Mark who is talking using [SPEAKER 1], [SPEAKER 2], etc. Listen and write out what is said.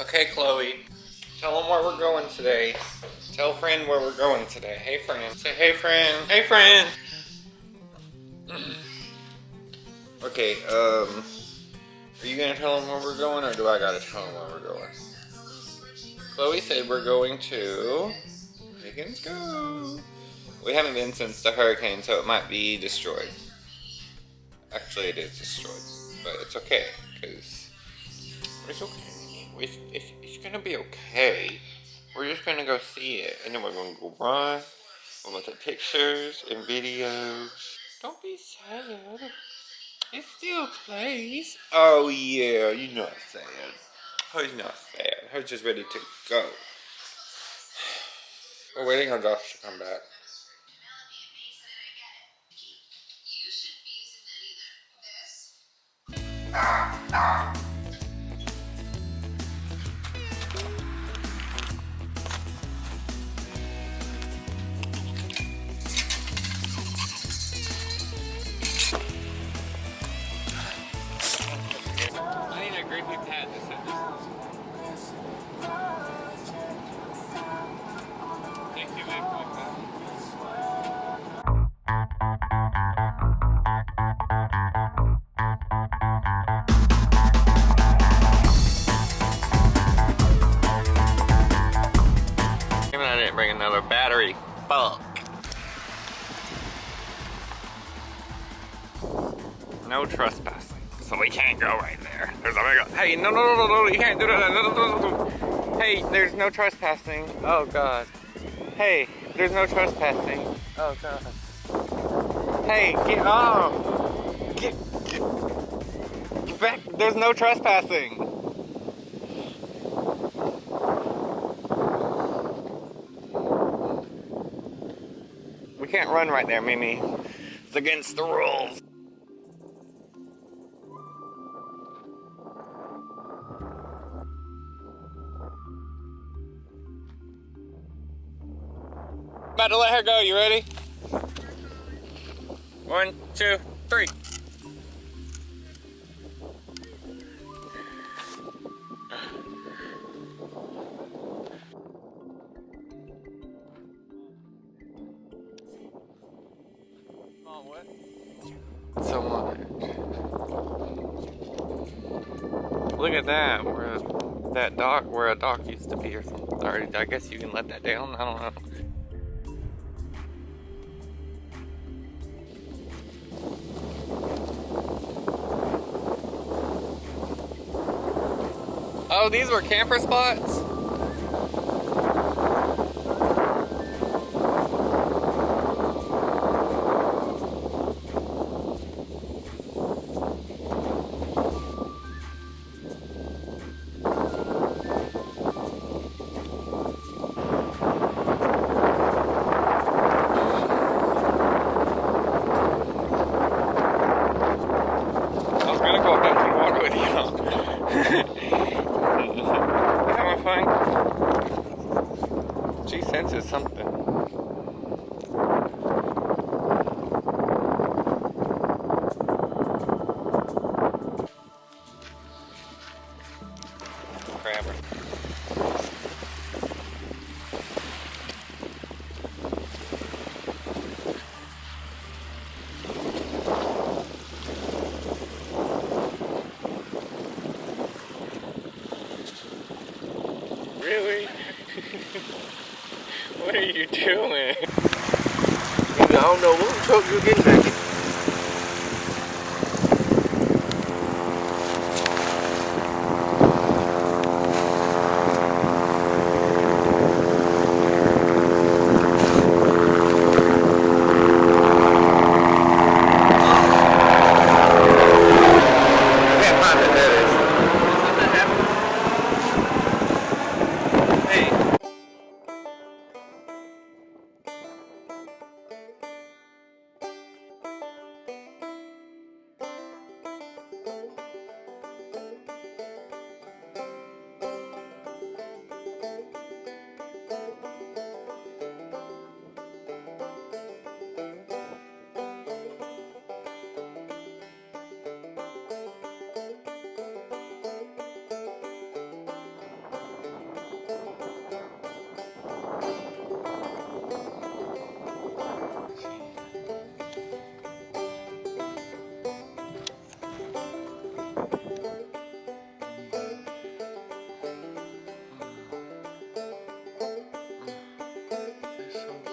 [SPEAKER 1] Okay, Chloe. Tell them where we're going today. Tell friend where we're going today. Hey, friend. Say, hey, friend. Hey, friend. Okay, are you gonna tell them where we're going, or do I gotta tell them where we're going? Chloe said we're going to Higgins Go. We haven't been since the hurricane, so it might be destroyed. Actually, it is destroyed, but it's okay, because it's okay. It's gonna be okay. We're just gonna go see it, and then we're gonna go run. We're gonna take pictures and videos. Don't be sad. It still plays. Oh yeah, you're not sad. Who's not sad? Who's just ready to go? We're waiting on Josh to come back. I need a grippy pad to set this on. Thank you, man, for the coffee. I didn't bring another battery. Fuck. No trespassing. So we can't go right there. There's a big. Hey, no, you can't do that. No. Hey, there's no trespassing. Oh god. Hey, there's no trespassing. Oh god. Hey, get off. Get back. There's no trespassing. We can't run right there, Mimi. It's against the rules. About to let her go, you ready? 1, 2, 3. Oh, what? So much. Look at that, where a dock used to be or something. Or I guess you can let that down, I don't know. Oh, these were camper spots? I was gonna go up that and walk with you. Having fun? She senses something. Crabber. Really? What are you doing?
[SPEAKER 2] I don't know what truck you're getting back in. So